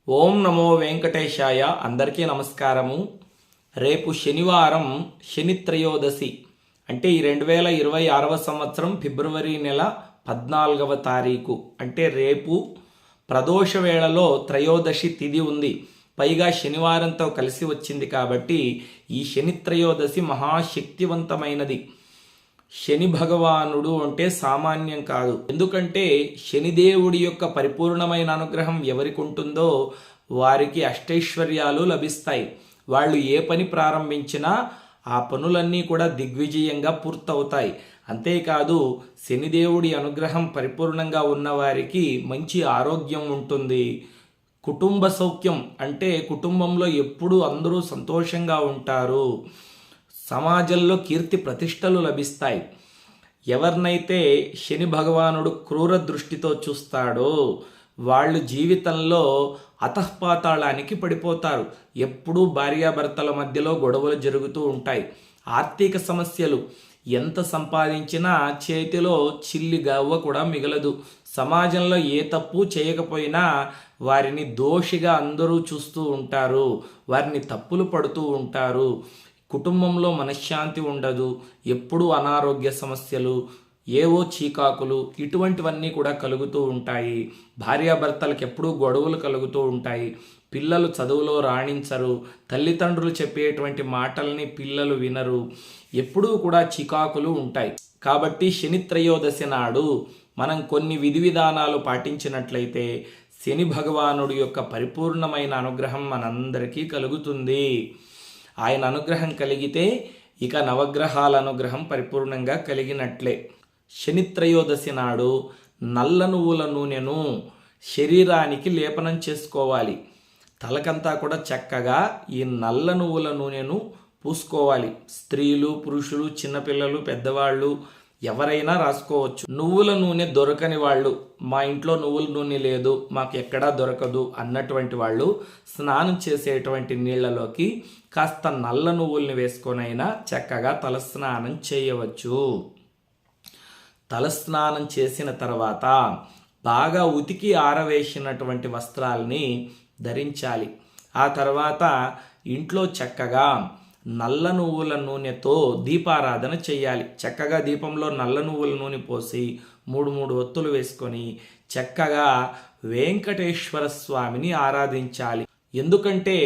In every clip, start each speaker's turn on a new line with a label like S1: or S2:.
S1: ఓం నమో వెంకటేశాయ. అందరికీ నమస్కారము. రేపు శనివారం శని త్రయోదశి, అంటే ఈ 2026 సంవత్సరం ఫిబ్రవరి నెల 14వ తారీఖు, అంటే రేపు ప్రదోష వేళలో త్రయోదశి తిథి ఉంది. పైగా శనివారంతో కలిసి వచ్చింది కాబట్టి ఈ శని త్రయోదశి మహాశక్తివంతమైనది. శని భగవానుడు అంటే సామాన్యం కాదు. ఎందుకంటే శనిదేవుడి యొక్క పరిపూర్ణమైన అనుగ్రహం ఎవరికి ఉంటుందో వారికి అష్టైశ్వర్యాలు లభిస్తాయి. వాళ్ళు ఏ పని ప్రారంభించినా ఆ పనులన్నీ కూడా దిగ్విజయంగా పూర్తవుతాయి. అంతేకాదు శనిదేవుడి అనుగ్రహం పరిపూర్ణంగా ఉన్నవారికి మంచి ఆరోగ్యం ఉంటుంది. కుటుంబ సౌఖ్యం, అంటే కుటుంబంలో ఎప్పుడూ అందరూ సంతోషంగా ఉంటారు. సమాజంలో కీర్తి ప్రతిష్టలు లభిస్తాయి. ఎవరినైతే శని భగవానుడు క్రూర దృష్టితో చూస్తాడో వాళ్ళు జీవితంలో అతఃపాతాళానికి పడిపోతారు. ఎప్పుడూ భార్యాభర్తల మధ్యలో గొడవలు జరుగుతూ ఉంటాయి. ఆర్థిక సమస్యలు, ఎంత సంపాదించినా చేతిలో చిల్లి గవ్వ కూడా మిగలదు. సమాజంలో ఏ తప్పు చేయకపోయినా వారిని దోషిగా అందరూ చూస్తూ ఉంటారు, వారిని తప్పులు పడుతూ ఉంటారు. కుటుంబంలో మనశ్శాంతి ఉండదు. ఎప్పుడూ అనారోగ్య సమస్యలు, ఏవో చీకాకులు, ఇటువంటివన్నీ కూడా కలుగుతూ ఉంటాయి. భార్యాభర్తలకు ఎప్పుడూ గొడవలు కలుగుతూ ఉంటాయి. పిల్లలు చదువులో రాణించరు. తల్లిదండ్రులు చెప్పేటువంటి మాటల్ని పిల్లలు వినరు. ఎప్పుడూ కూడా చికాకులు ఉంటాయి. కాబట్టి శని త్రయోదశి నాడు మనం కొన్ని విధి విధానాలు పాటించినట్లయితే శని భగవానుడి యొక్క పరిపూర్ణమైన అనుగ్రహం మనందరికీ కలుగుతుంది. ఆయన అనుగ్రహం కలిగితే ఇక నవగ్రహాల అనుగ్రహం పరిపూర్ణంగా కలిగినట్లే. శని త్రయోదశి నాడు నల్ల నువ్వుల నూనెను శరీరానికి లేపనం చేసుకోవాలి. తలకంతా కూడా చక్కగా ఈ నల్ల నువ్వుల నూనెను పూసుకోవాలి. స్త్రీలు, పురుషులు, చిన్నపిల్లలు, పెద్దవాళ్ళు ఎవరైనా రాసుకోవచ్చు. నువ్వుల నూనె దొరకని వాళ్ళు, మా ఇంట్లో నువ్వుల నూనె లేదు, మాకు ఎక్కడా దొరకదు అన్నటువంటి వాళ్ళు స్నానం చేసేటువంటి నీళ్లలోకి కాస్త నల్ల నువ్వుల్ని వేసుకొనైనా చక్కగా తలస్నానం చేయవచ్చు. తలస్నానం చేసిన తర్వాత బాగా ఉతికి ఆరవేసినటువంటి వస్త్రాల్ని ధరించాలి. ఆ తర్వాత ఇంట్లో చక్కగా నల్ల నువ్వుల నూనెతో దీపారాధన చేయాలి. చక్కగా దీపంలో నల్ల నువ్వుల నూనె పోసి 3 ఒత్తులు వేసుకొని చక్కగా వెంకటేశ్వర స్వామిని ఆరాధించాలి. ఎందుకంటే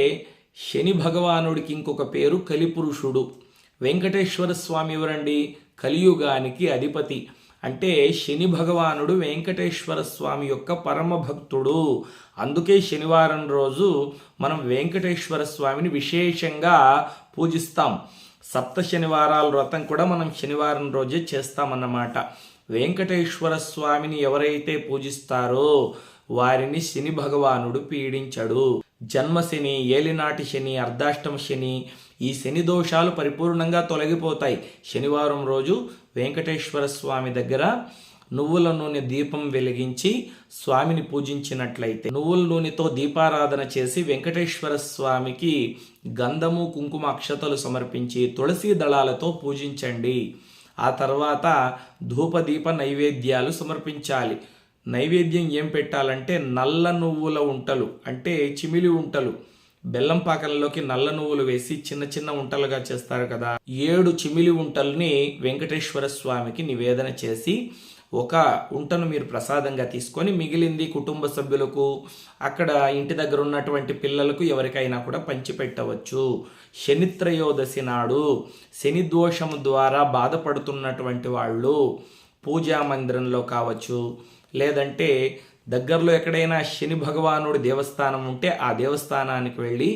S1: శని భగవానుడికి ఇంకొక పేరు కలిపురుషుడు. వెంకటేశ్వర స్వామి ఎవరండి? కలియుగానికి అధిపతి. అంటే శని భగవానుడు వెంకటేశ్వర స్వామి యొక్క పరమ భక్తుడు. అందుకే శనివారం రోజు మనం వెంకటేశ్వర స్వామిని విశేషంగా పూజిస్తాం. సప్త శనివారాల వ్రతం కూడా మనం శనివారం రోజే చేస్తామన్నమాట. వెంకటేశ్వర స్వామిని ఎవరైతే పూజిస్తారో వారిని శని భగవానుడు పీడించడు. జన్మశని, ఏలినాటి శని, అర్ధాష్టమ శని, ఈ శని దోషాలు పరిపూర్ణంగా తొలగిపోతాయి. శనివారం రోజు వెంకటేశ్వర స్వామి దగ్గర నువ్వుల నూనె దీపం వెలిగించి స్వామిని పూజించినట్లయితే, నువ్వుల నూనెతో దీపారాధన చేసి వెంకటేశ్వర స్వామికి గంధము, కుంకుమ, అక్షతలు సమర్పించి తులసి దళాలతో పూజించండి. ఆ తర్వాత ధూపదీప నైవేద్యాలు సమర్పించాలి. నైవేద్యం ఏం పెట్టాలంటే నల్ల నువ్వుల ఉంటలు, అంటే చిమిలి ఉంటలు. బెల్లం పాకంలోకి నల్ల నువ్వులు వేసి చిన్న చిన్న ఉంటలుగా చేస్తారు కదా, 7 చిమిలి ఉంటల్ని వెంకటేశ్వర స్వామికి నివేదన చేసి ఒక ఉంటను మీరు ప్రసాదంగా తీసుకొని మిగిలింది కుటుంబ సభ్యులకు, అక్కడ ఇంటి దగ్గర ఉన్నటువంటి పిల్లలకు ఎవరికైనా కూడా పంచిపెట్టవచ్చు. శని త్రయోదశి నాడు శని దోషము ద్వారా బాధపడుతున్నటువంటి వాళ్ళు పూజా మందిరంలో కావచ్చు, లేదంటే దగ్గరలో ఎక్కడైనా శని భగవానుడి దేవస్థానం ఉంటే ఆ దేవస్థానానికి వెళ్ళి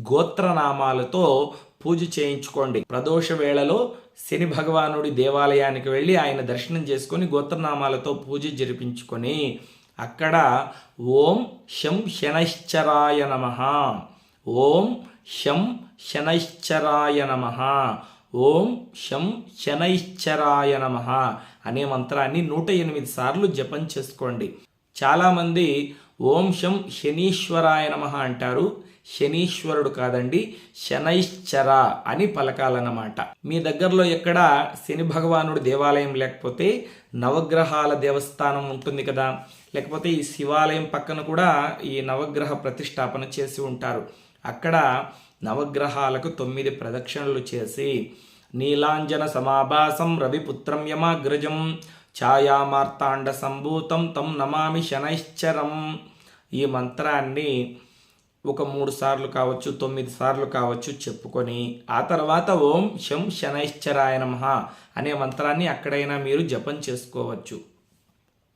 S1: గోత్రనామాలతో పూజ చేయించుకోండి. ప్రదోష వేళలో శని భగవానుడి దేవాలయానికి వెళ్ళి ఆయన దర్శనం చేసుకొని గోత్రనామాలతో పూజ జరిపించుకొని అక్కడ ఓం శం శనైశ్చరాయ నమః, ఓం శం శనైశ్చరాయ నమః, ఓం శం శనైశ్చరాయ నమః అనే మంత్రాన్ని 108 సార్లు జపం చేసుకోండి. చాలామంది ఓం శం శనీశ్వరాయ నమః అంటారు, శనీశ్వరుడు కాదండి, శనైశ్చర అని పలకాలన్నమాట. మీ దగ్గరలో ఎక్కడ శని భగవానుడు దేవాలయం లేకపోతే నవగ్రహాల దేవస్థానం ఉంటుంది కదా, లేకపోతే ఈ శివాలయం పక్కన కూడా ఈ నవగ్రహ ప్రతిష్టాపన చేసి ఉంటారు. అక్కడ నవగ్రహాలకు 9 ప్రదక్షిణలు చేసి నీలాంజన సమాభాసం రవిపుత్రం యమాగ్రజం ఛాయామార్తాండ సంభూతం తం నమామి శనైశ్చరం. ఈ మంత్రాన్ని ఒక 3 సార్లు కావచ్చు, 9 సార్లు కావచ్చు చెప్పుకొని ఆ తర్వాత ఓం శం శనైశ్చరాయ నమః అనే మంత్రాన్ని అక్కడైనా మీరు జపం చేసుకోవచ్చు.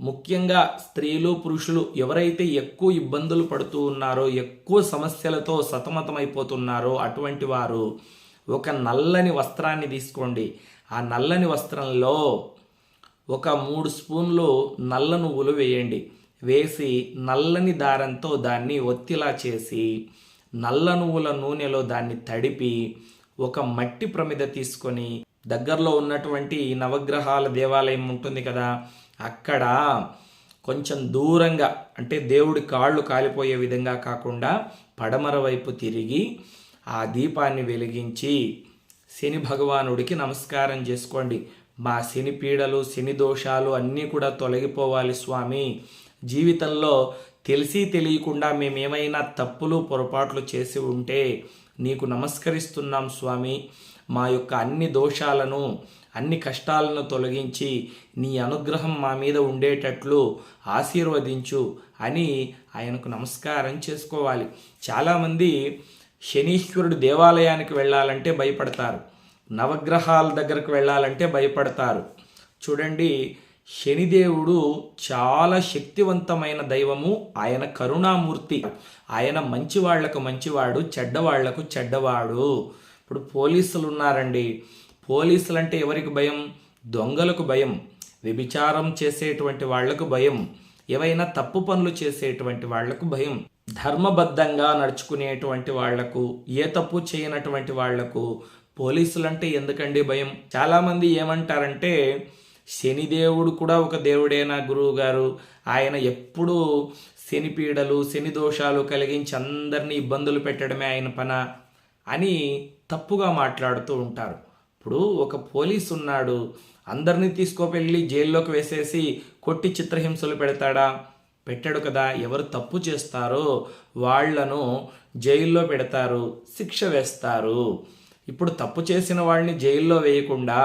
S1: ముఖ్యంగా స్త్రీలు పురుషులు ఎవరైతే ఎక్కువ ఇబ్బందులు పడుతూ ఉన్నారో, ఎక్కువ సమస్యలతో సతమతమైపోతున్నారో అటువంటి వారు ఒక నల్లని వస్త్రాన్ని తీసుకోండి. ఆ నల్లని వస్త్రంలో ఒక 3 స్పూన్లు నల్ల నువ్వులు వేయండి. వేసి నల్లని దారంతో దాన్ని ఒత్తిలా చేసి నల్ల నువ్వుల నూనెలో దాన్ని తడిపి ఒక మట్టి ప్రమిద తీసుకొని దగ్గరలో ఉన్నటువంటి నవగ్రహాల దేవాలయం ఉంటుంది కదా, అక్కడ కొంచెం దూరంగా, అంటే దేవుడి కాళ్ళు కాలిపోయే విధంగా కాకుండా పడమర వైపు తిరిగి ఆ దీపాన్ని వెలిగించి శని భగవానుడికి నమస్కారం చేసుకోండి. మా శని పీడలు, శని దోషాలు అన్నీ కూడా తొలగిపోవాలి స్వామి. జీవితంలో తెలిసి తెలియకుండా మేమేమైనా తప్పులు పొరపాట్లు చేసి ఉంటే నీకు నమస్కరిస్తున్నాం స్వామి. మా యొక్క అన్ని దోషాలను, అన్ని కష్టాలను తొలగించి నీ అనుగ్రహం మా మీద ఉండేటట్లు ఆశీర్వదించు అని ఆయనకు నమస్కారం చేసుకోవాలి. చాలామంది శనీశ్వరుడు దేవాలయానికి వెళ్ళాలంటే భయపడతారు, నవగ్రహాల దగ్గరకు వెళ్ళాలంటే భయపడతారు. చూడండి, శనిదేవుడు చాలా శక్తివంతమైన దైవము. ఆయన కరుణామూర్తి. ఆయన మంచివాళ్లకు మంచివాడు, చెడ్డవాళ్లకు చెడ్డవాడు. ఇప్పుడు పోలీసులు ఉన్నారండి. పోలీసులు అంటే ఎవరికి భయం? దొంగలకు భయం, వ్యభిచారం చేసేటువంటి వాళ్లకు భయం, ఏవైనా తప్పు పనులు చేసేటువంటి వాళ్లకు భయం. ధర్మబద్ధంగా నడుచుకునేటువంటి వాళ్లకు, ఏ తప్పు చేయనటువంటి వాళ్లకు పోలీసులంటే ఎందుకండి భయం? చాలామంది ఏమంటారంటే శనిదేవుడు కూడా ఒక దేవుడేనా గురువు గారు, ఆయన ఎప్పుడూ శని పీడలు, శని దోషాలు కలిగించి అందరినీ ఇబ్బందులు పెట్టడమే ఆయన పన అని తప్పుగా మాట్లాడుతూ ఉంటారు. ఇప్పుడు ఒక పోలీసు ఉన్నాడు, అందరినీ తీసుకువెళ్ళి జైల్లోకి వేసేసి కొట్టి చిత్రహింసలు పెడతాడా? పెట్టాడు కదా. ఎవరు తప్పు చేస్తారో వాళ్లను జైల్లో పెడతారు, శిక్ష వేస్తారు. ఇప్పుడు తప్పు చేసిన వాళ్ళని జైల్లో వేయకుండా,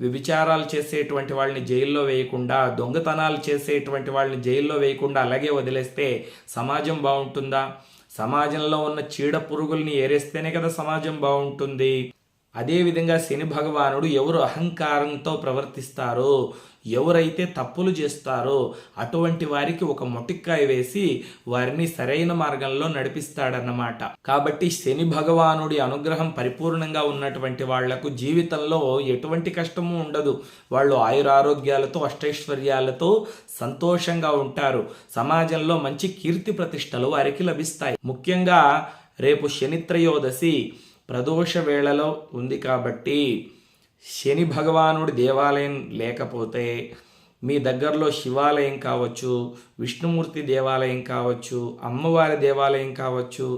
S1: వ్యభిచారాలు చేసేటువంటి వాళ్ళని జైల్లో వేయకుండా, దొంగతనాలు చేసేటువంటి వాళ్ళని జైల్లో వేయకుండా అలాగే వదిలేస్తే సమాజం బాగుంటుందా? సమాజంలో ఉన్న చీడ పురుగుల్ని ఏరేస్తేనే కదా సమాజం బాగుంటుంది. అదేవిధంగా శని భగవానుడు ఎవరు అహంకారంతో ప్రవర్తిస్తారో, ఎవరైతే తప్పులు చేస్తారో అటువంటి వారికి ఒక మొటిక్కాయ వేసి వారిని సరైన మార్గంలో నడిపిస్తాడన్నమాట. కాబట్టి శని భగవానుడి అనుగ్రహం పరిపూర్ణంగా ఉన్నటువంటి వాళ్లకు జీవితంలో ఎటువంటి కష్టము ఉండదు. వాళ్ళు ఆయురారోగ్యాలతో, అష్టైశ్వర్యాలతో సంతోషంగా ఉంటారు. సమాజంలో మంచి కీర్తి ప్రతిష్టలు వారికి లభిస్తాయి. ముఖ్యంగా రేపు శనిత్రయోదశి ప్రదోష వేళలో ఉంది కాబట్టి శని భగవానుడి దేవాలయం లేకపోతే మీ దగ్గరలో శివాలయం కావచ్చు, విష్ణుమూర్తి దేవాలయం కావచ్చు, అమ్మవారి దేవాలయం కావచ్చు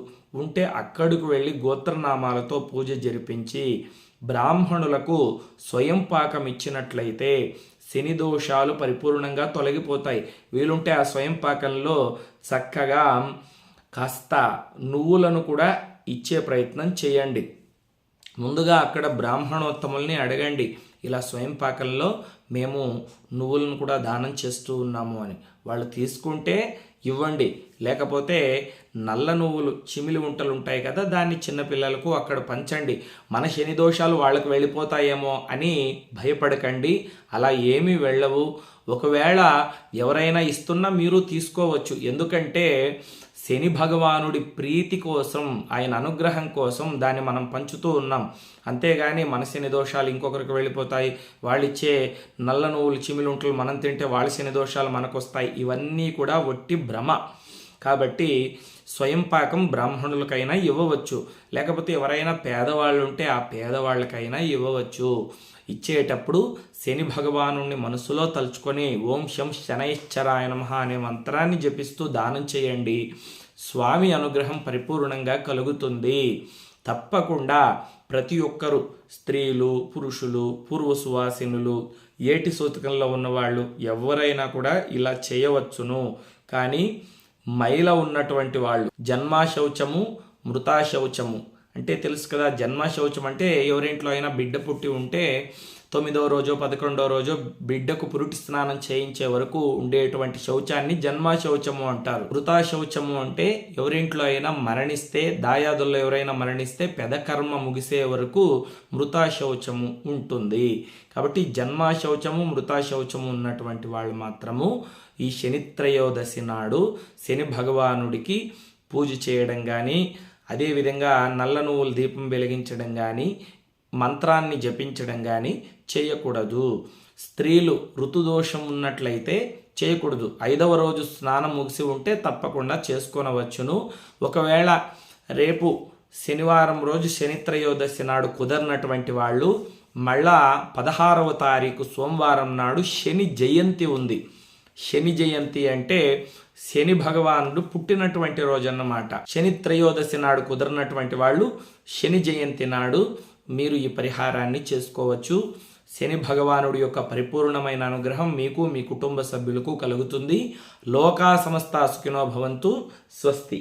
S1: ఉంటే అక్కడికి వెళ్ళి గోత్రనామాలతో పూజ జరిపించి బ్రాహ్మణులకు స్వయం పాకం ఇచ్చినట్లయితే శని దోషాలు పరిపూర్ణంగా తొలగిపోతాయి. వీలుంటే ఆ స్వయం పాకంలో చక్కగా కాస్త నువ్వులను కూడా ఇచ్చే ప్రయత్నం చేయండి. ముందుగా అక్కడ బ్రాహ్మణోత్తముల్ని అడగండి, ఇలా స్వయం పాకంలో మేము నువ్వులను కూడా దానం చేస్తూ ఉన్నాము అని. వాళ్ళు తీసుకుంటే ఇవ్వండి, లేకపోతే నల్ల నువ్వులు, చిమిలి ఉంటలు ఉంటాయి కదా, దాన్ని చిన్నపిల్లలకు అక్కడ పంచండి. మన శని దోషాలు వాళ్ళకు వెళ్ళిపోతాయేమో అని భయపడకండి, అలా ఏమీ వెళ్ళవు. ఒకవేళ ఎవరైనా ఇస్తున్నా మీరు తీసుకోవచ్చు. ఎందుకంటే శని భగవానుడి ప్రీతి కోసం, ఆయన అనుగ్రహం కోసం దాన్ని మనం పంచుతూ ఉన్నాం. అంతేగాని మన శని దోషాలు ఇంకొకరికి వెళ్ళిపోతాయి, వాళ్ళిచ్చే నల్ల నువ్వులు, చిమిలుంటలు మనం తింటే వాళ్ళ శని దోషాలు మనకు వస్తాయి, ఇవన్నీ కూడా ఒట్టి భ్రమ. కాబట్టి స్వయం పాకం బ్రాహ్మణులకైనా ఇవ్వవచ్చు, లేకపోతే ఎవరైనా పేదవాళ్ళు ఉంటే ఆ పేదవాళ్ళకైనా ఇవ్వవచ్చు. ఇచ్చేటప్పుడు శని భగవానుని మనసులో తలుచుకొని ఓం శం శనైశ్చరాయ నమః అనే మంత్రాన్ని జపిస్తూ దానం చేయండి. స్వామి అనుగ్రహం పరిపూర్ణంగా కలుగుతుంది. తప్పకుండా ప్రతి ఒక్కరూ, స్త్రీలు, పురుషులు, పూర్వ సువాసినులు, ఏటి సూతకంలో ఉన్నవాళ్ళు ఎవరైనా కూడా ఇలా చేయవచ్చును. కానీ మైల ఉన్నటువంటి వాళ్ళు జన్మాశౌచము, మృతాశౌచము అంటే తెలుసు కదా. జన్మశౌచం అంటే ఎవరింట్లో అయినా బిడ్డ పుట్టి ఉంటే 9వ రోజో 11వ రోజో బిడ్డకు పురుటి స్నానం చేయించే వరకు ఉండేటువంటి శౌచాన్ని జన్మశౌచము అంటారు. మృతాశౌచము అంటే ఎవరింట్లో అయినా మరణిస్తే, దాయాదుల్లో ఎవరైనా మరణిస్తే పెదకర్మ ముగిసే వరకు మృతాశౌచము ఉంటుంది. కాబట్టి జన్మశౌచము, మృతాశౌచము ఉన్నటువంటి వాళ్ళు మాత్రము ఈ శనిత్రయోదశి నాడు శని భగవానుడికి పూజ చేయడం కానీ, అదేవిధంగా నల్ల నువ్వుల దీపం వెలిగించడం కానీ, మంత్రాన్ని జపించడం కానీ చేయకూడదు. స్త్రీలు ఋతుదోషం ఉన్నట్లయితే చేయకూడదు. 5వ రోజు స్నానం ముగిసి ఉంటే తప్పకుండా చేసుకొనవచ్చును. ఒకవేళ రేపు శనివారం రోజు శనిత్రయోదశి నాడు కుదరినటువంటి వాళ్ళు మళ్ళా 16వ తారీఖు సోమవారం నాడు శని జయంతి ఉంది. శని జయంతి అంటే శని భగవానుడు పుట్టినటువంటి రోజు అన్నమాట. శని త్రయోదశి నాడు కుదరినటువంటి వాళ్ళు శని జయంతి నాడు మీరు ఈ పరిహారాన్ని చేసుకోవచ్చు. శని భగవానుడి యొక్క పరిపూర్ణమైన అనుగ్రహం మీకు, మీ కుటుంబ సభ్యులకు కలుగుతుంది. లోకా సమస్తా సుఖినో భవంతు. స్వస్తి.